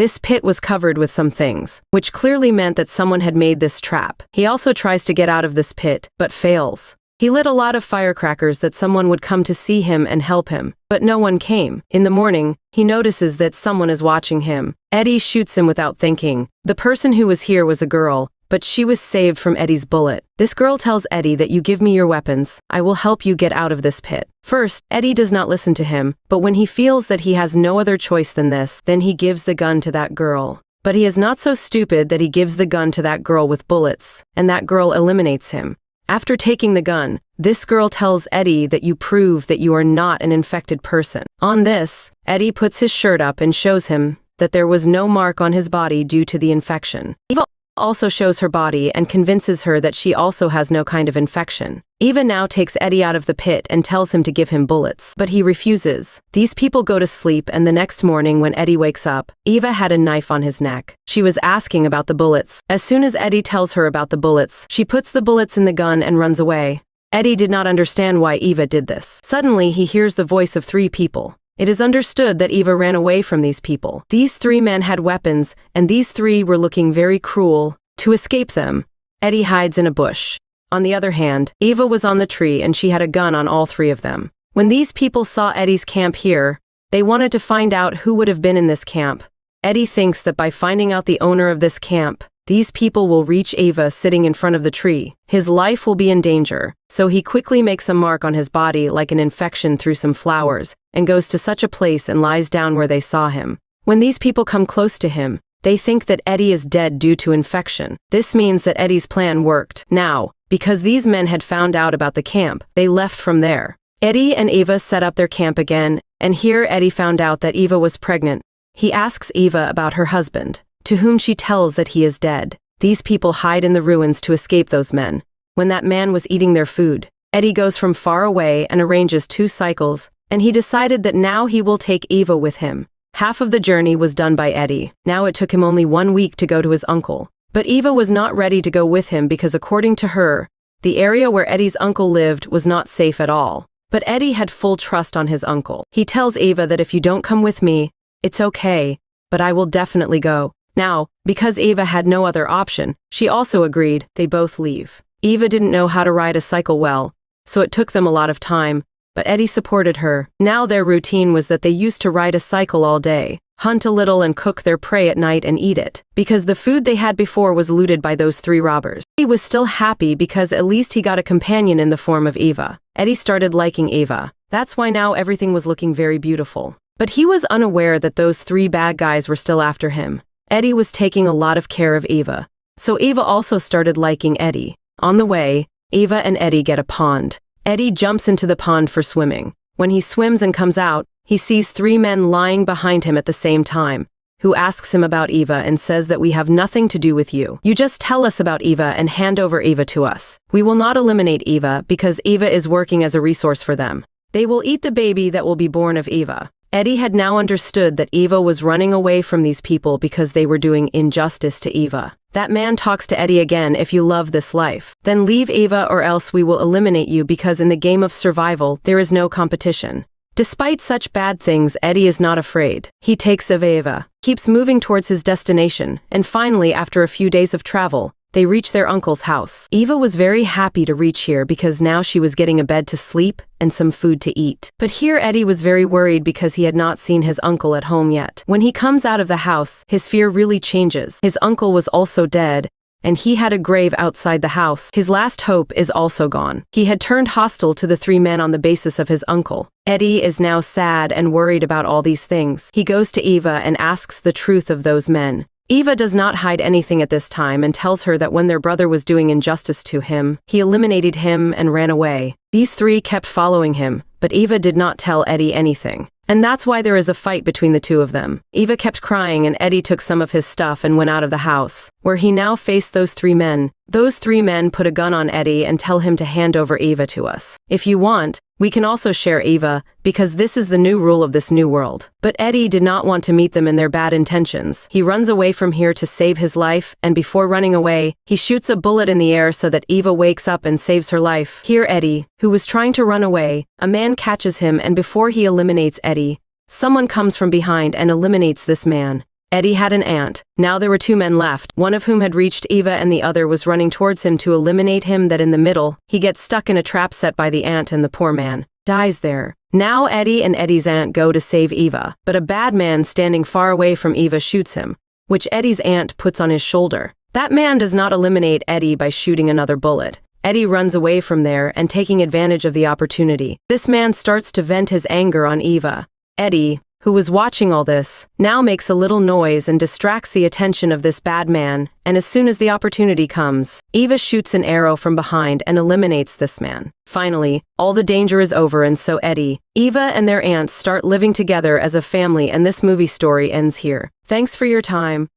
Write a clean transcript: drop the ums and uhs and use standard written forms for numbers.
This pit was covered with some things, which clearly meant that someone had made this trap. He also tries to get out of this pit, but fails. He lit a lot of firecrackers that someone would come to see him and help him, but no one came. In the morning, he notices that someone is watching him. Eddie shoots him without thinking. The person who was here was a girl, but she was saved from Eddie's bullet. This girl tells Eddie that you give me your weapons, I will help you get out of this pit. First, Eddie does not listen to him, but when he feels that he has no other choice than this, then he gives the gun to that girl. But he is not so stupid that he gives the gun to that girl with bullets, and that girl eliminates him. After taking the gun, this girl tells Eddie that you prove that you are not an infected person. On this, Eddie puts his shirt up and shows him that there was no mark on his body due to the infection. Eva also shows her body and convinces her that she also has no kind of infection. Eva now takes Eddie out of the pit and tells him to give him bullets, but he refuses. These people go to sleep, and the next morning when Eddie wakes up, Eva had a knife on his neck. She was asking about the bullets. As soon as Eddie tells her about the bullets, she puts the bullets in the gun and runs away. Eddie did not understand why Eva did this. Suddenly, he hears the voice of 3 people. It is understood that Eva ran away from these people. These 3 men had weapons, and these 3 were looking very cruel. To escape them, Eddie hides in a bush. On the other hand, Eva was on the tree and she had a gun on all 3 of them. When these people saw Eddie's camp here, they wanted to find out who would have been in this camp. Eddie thinks that by finding out the owner of this camp, these people will reach Eva sitting in front of the tree. His life will be in danger, so he quickly makes a mark on his body like an infection through some flowers, and goes to such a place and lies down where they saw him. When these people come close to him, they think that Eddie is dead due to infection. This means that Eddie's plan worked. Now, because these men had found out about the camp, they left from there. Eddie and Eva set up their camp again, and here Eddie found out that Eva was pregnant. He asks Eva about her husband, to whom she tells that he is dead. These people hide in the ruins to escape those men. When that man was eating their food, Eddie goes from far away and arranges 2 cycles, and he decided that now he will take Eva with him. Half of the journey was done by Eddie. Now it took him only 1 week to go to his uncle. But Eva was not ready to go with him because according to her, the area where Eddie's uncle lived was not safe at all. But Eddie had full trust on his uncle. He tells Eva that if you don't come with me, it's okay, but I will definitely go. Now, because Eva had no other option, she also agreed. They both leave. Eva didn't know how to ride a cycle well, so it took them a lot of time, but Eddie supported her. Now their routine was that they used to ride a cycle all day, hunt a little and cook their prey at night and eat it, because the food they had before was looted by those 3 robbers. Eddie was still happy because at least he got a companion in the form of Eva. Eddie started liking Eva. That's why now everything was looking very beautiful. But he was unaware that those 3 bad guys were still after him. Eddie was taking a lot of care of Eva. So Eva also started liking Eddie. On the way, Eva and Eddie get a pond. Eddie jumps into the pond for swimming. When he swims and comes out, he sees 3 men lying behind him at the same time, who asks him about Eva and says that we have nothing to do with you. You just tell us about Eva and hand over Eva to us. We will not eliminate Eva because Eva is working as a resource for them. They will eat the baby that will be born of Eva. Eddie had now understood that Eva was running away from these people because they were doing injustice to Eva. That man talks to Eddie again. If you love this life, then leave Eva or else we will eliminate you because in the game of survival, there is no competition. Despite such bad things, Eddie is not afraid. He takes Eva, keeps moving towards his destination, and finally, after a few days of travel, they reach their uncle's house. Eva was very happy to reach here because now she was getting a bed to sleep and some food to eat. But here Eddie was very worried because he had not seen his uncle at home yet. When he comes out of the house, his fear really changes. His uncle was also dead, and he had a grave outside the house. His last hope is also gone. He had turned hostile to the 3 men on the basis of his uncle. Eddie is now sad and worried about all these things. He goes to Eva and asks the truth of those men. Eva does not hide anything at this time and tells her that when their brother was doing injustice to him, he eliminated him and ran away. These 3 kept following him, but Eva did not tell Eddie anything. And that's why there is a fight between the 2 of them. Eva kept crying and Eddie took some of his stuff and went out of the house, where he now faced those 3 men. Those 3 men put a gun on Eddie and tell him to hand over Eva to us. If you want, we can also share Eva, because this is the new rule of this new world. But Eddie did not want to meet them in their bad intentions. He runs away from here to save his life, and before running away, he shoots a bullet in the air so that Eva wakes up and saves her life. Here Eddie, who was trying to run away, a man catches him and before he eliminates Eddie, someone comes from behind and eliminates this man. Eddie had an aunt. Now there were two men left, one of whom had reached Eva and the other was running towards him to eliminate him. That in the middle, he gets stuck in a trap set by the aunt and the poor man dies there. Now Eddie and Eddie's aunt go to save Eva, but a bad man standing far away from Eva shoots him, which Eddie's aunt puts on his shoulder. That man does not eliminate Eddie by shooting another bullet. Eddie runs away from there and taking advantage of the opportunity. This man starts to vent his anger on Eva. Eddie, who was watching all this, now makes a little noise and distracts the attention of this bad man, and as soon as the opportunity comes, Eva shoots an arrow from behind and eliminates this man. Finally, all the danger is over and so Eddie, Eva and their aunts start living together as a family and this movie story ends here. Thanks for your time.